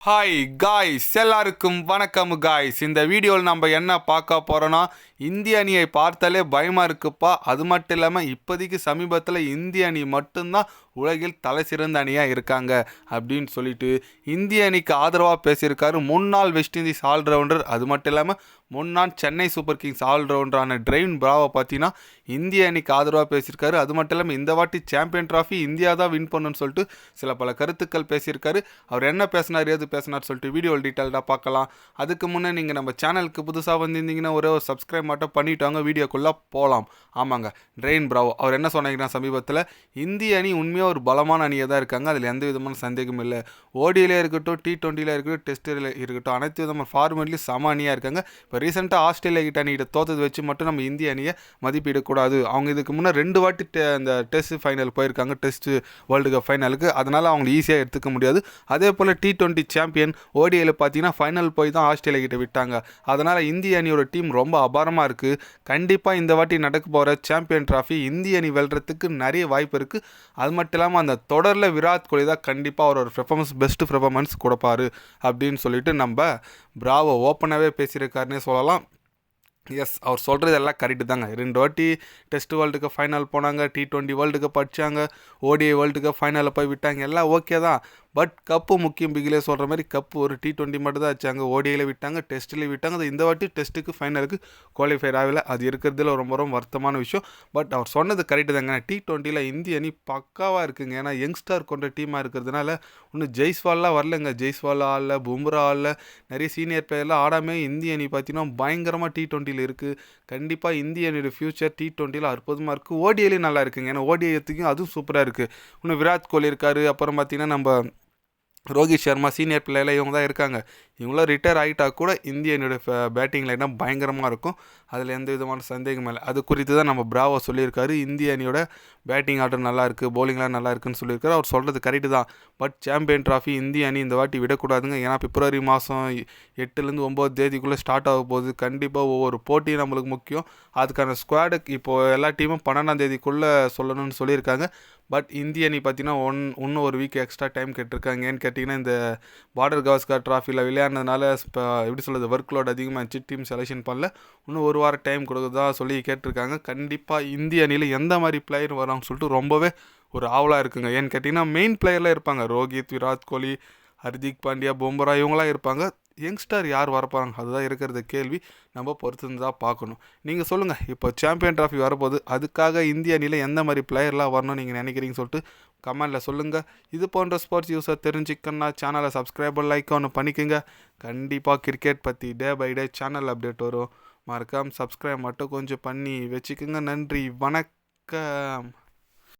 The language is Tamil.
ஹாய் காய்ஸ், எல்லாருக்கும் வணக்கம் காய்ஸ். இந்த வீடியோவில் நம்ம என்ன பார்க்க போகிறோன்னா, இந்திய அணியை பார்த்தாலே பயமாக இருக்குப்பா. அது மட்டும் இல்லாமல் இப்போதைக்கு சமீபத்தில் இந்திய அணி மட்டும்தான் உலகில் தலை சிறந்த அணியாக இருக்காங்க அப்படின்னு சொல்லிட்டு இந்திய அணிக்கு ஆதரவாக பேசியிருக்காரு முன்னாள் வெஸ்ட் இண்டீஸ் ஆல்ரவுண்டர். அது மட்டும் இல்லாமல் முன்னாள் சென்னை சூப்பர் கிங்ஸ் ஆல்ரவுண்டரான டிரெயின் பிராவோ பார்த்தீங்கன்னா இந்திய அணிக்கு ஆதரவாக பேசியிருக்காரு. அது மட்டும் இல்லாமல் இந்த வாட்டி சாம்பியன் ட்ராஃபி இந்தியா தான் வின் பண்ணணும்னு சொல்லிட்டு சில பல கருத்துக்கள் பேசியிருக்காரு. அவர் என்ன பேசினார், ஏது பேசினார் சொல்லிட்டு வீடியோவில் டீட்டெயில்டாக பார்க்கலாம். அதுக்கு முன்னே நீங்கள் நம்ம சேனலுக்கு புதுசாக வந்திருந்தீங்கன்னா ஒரே ஒரு சப்ஸ்கிரைப் மட்டும் பண்ணிவிட்டாங்க, வீடியோக்குள்ளே போகலாம். ஆமாங்க, டிரெயின் பிராவோ அவர் என்ன சொன்னாங்கன்னா, சமீபத்தில் இந்திய அணி உண்மையாக ஒரு பலமான அணியாக தான் இருக்காங்க, அதில் எந்த விதமான சந்தேகமும் இல்லை. ஓடியிலே இருக்கட்டும், T20 இருக்கட்டும், டெஸ்ட்டில் இருக்கட்டும், அனைத்து விதமான ஃபார்மேட்லேயும் சம அணியாக இருக்காங்க. இப்போ ரீசெண்டாக ஆஸ்திரேலியா கிட்ட அணிகிட்ட தோத்தது வச்சு மட்டும் நம்ம இந்திய அணியை மதிப்பிடக்கூடாது. அவங்க இதுக்கு முன்னே 2 வாட்டி அந்த டெஸ்ட் ஃபைனல் போயிருக்காங்க, டெஸ்ட் வேர்ல்டு கப் ஃபைனலுக்கு. அதனால் அவங்க ஈஸியாக எடுத்துக்க முடியாது. அதே போல் T20 சாம்பியன் ஓடிஐயில் பார்த்தீங்கன்னா ஃபைனல் போய் தான் ஆஸ்திரேலியா கிட்ட விட்டாங்க. அதனால் இந்திய அணியோட டீம் ரொம்ப அபாரமாக இருக்குது. கண்டிப்பாக இந்த வாட்டி நடக்க போகிற சாம்பியன் ட்ராஃபி இந்திய அணி வெல்றதுக்கு நிறைய வாய்ப்பு இருக்குது. அது மட்டும் இல்லாமல் அந்த தொடரில் விராட் கோலி தான் கண்டிப்பாக ஒரு பெர்ஃபார்மன்ஸ் பெஸ்ட் பெர்ஃபார்மன்ஸ் கொடுப்பாரு அப்படின்னு சொல்லிட்டு நம்ம பிராவோ ஓப்பனாகவே பேசியிருக்காருன்னே சொல்லலாம். எஸ், அவர் சொல்கிறது எல்லாம் கரெக்டு தாங்க. 2 வாட்டி டெஸ்ட் வேர்ல்டு கப் ஃபைனல் போனாங்க, T20 வேர்ல்டு கப் அடித்தாங்க, ஓடிஐ வேர்ல்டு கப் ஃபைனலில் போய் விட்டாங்க, எல்லாம் ஓகே தான். பட் கப்பு முக்கியம். பிகிலே சொல்கிற மாதிரி கப்பு ஒரு T20 மட்டும் தான் வச்சாங்க, ஓடிஐயில் விட்டாங்க, டெஸ்ட்டில் விட்டாங்க. அது இந்த வாட்டி டெஸ்ட்டுக்கு ஃபைனலுக்கு குவாலிஃபைர் ஆகலை. அது இருக்கிறதுல ரொம்ப ரொம்ப வருத்தமான விஷயம். பட் அவர் சொன்னது கரெக்டு தாங்க. T20 இந்திய அணி பக்காவாக இருக்குங்க. ஏன்னா யங்ஸ்டர் கொண்ட டீமாக இருக்கிறதுனால இன்னும் ஜெய்ஸ்வால்லாம் வரலங்க. ஜெய்ஸ்வால் ஆடல, பும்ரா ஆடல, நிறைய சீனியர் பிளேயர்லாம் ஆடாமல் இந்திய அணி பார்த்தீங்கன்னா பயங்கரமாக T20 இருக்குது. கண்டிப்பாக இந்திய அணியோட ஃபியூச்சர் T20 அற்புதமாக இருக்குது. ஓடிஐலையும் நல்லா இருக்குங்க. ஏன்னா ஓடிஐத்துக்கும் அதுவும் சூப்பராக இருக்குது. இன்னும் விராட் கோலி இருக்கார். அப்புறம் பார்த்தீங்கன்னா நம்ம ரோஹித் சர்மா சீனியர் பிளேயரில் இவங்க தான் இருக்காங்க. இவங்களாம் ரிட்டையர் ஆகிட்டா கூட இந்திய அணியோட பேட்டிங் லைனாக பயங்கரமாக இருக்கும். அதில் எந்த விதமான சந்தேகமும் இல்லை. அது குறித்து தான் நம்ம பிராவோ சொல்லியிருக்காரு. இந்திய அணியோட பேட்டிங் ஆர்டர் நல்லா இருக்குது, பவுலிங்லாம் நல்லா இருக்குன்னு சொல்லியிருக்காரு. அவர் சொல்கிறது கரெக்டு தான். பட் சாம்பியன் ட்ராஃபி இந்திய அணி இந்த வாட்டி விடக்கூடாதுங்க. ஏன்னா பிப்ரவரி மாதம் 8லேருந்து 9 தேதிக்குள்ளே ஸ்டார்ட் ஆக போகுது. கண்டிப்பாக ஒவ்வொரு போட்டியும் நம்மளுக்கு முக்கியம். அதுக்கான ஸ்குவாடுக்கு இப்போது எல்லா டீமும் 12ஆம் தேதிக்குள்ளே சொல்லணும்னு சொல்லியிருக்காங்க. பட் இந்திய அணி பார்த்தீங்கன்னா இன்னும் ஒரு வீக் எக்ஸ்ட்ரா டைம் கேட்டிருக்காங்க. ஏன்னு கேட்டிங்கன்னா இந்த பார்டர் கவாஸ்கர் ட்ராஃபியில் விளையாடுனதுனால இப்போ எப்படி சொல்கிறது, ஒர்க் லோட் அதிகமாக டீம் செலெக்ஷன் பண்ணல. இன்னும் ஒரு வாரம் டைம் கொடுக்குறதா சொல்லி கேட்டிருக்காங்க. கண்டிப்பாக இந்திய அணியில் எந்த மாதிரி பிளேயர் வராங்கன்னு சொல்லிட்டு ரொம்பவே ஒரு ஆவலாக இருக்குங்க. ஏன்னு கேட்டிங்கன்னா மெயின் பிளேயர்லாம் இருப்பாங்க, ரோஹித், விராட் கோலி, ஹர்திக் பாண்டியா, பும்ரா இவங்களாம் இருப்பாங்க. யங்ஸ்டர் யார் வரப்போகிறாங்க, அதுதான் இருக்கிறது கேள்வி. நம்ம பொறுத்து தான் பார்க்கணும். நீங்கள் சொல்லுங்கள், இப்போ சாம்பியன் ட்ராஃபி வரப்போகுது, அதுக்காக இந்திய அணியில் எந்த மாதிரி பிளேயர்லாம் வரணும்னு நீங்கள் நினைக்கிறீங்கன்னு சொல்லிட்டு கமெண்டில் சொல்லுங்கள். இது போன்ற ஸ்போர்ட்ஸ் யூஸை தெரிஞ்சுக்கணுன்னா சேனலை சப்ஸ்கிரைப் லைக் ஒன்று பண்ணிக்கோங்க. கண்டிப்பாக கிரிக்கெட் பற்றி day by day channel update வரும். மறக்காமல் சப்ஸ்கிரைப் மட்டும் கொஞ்சம் பண்ணி வச்சுக்கோங்க. நன்றி, வணக்கம்.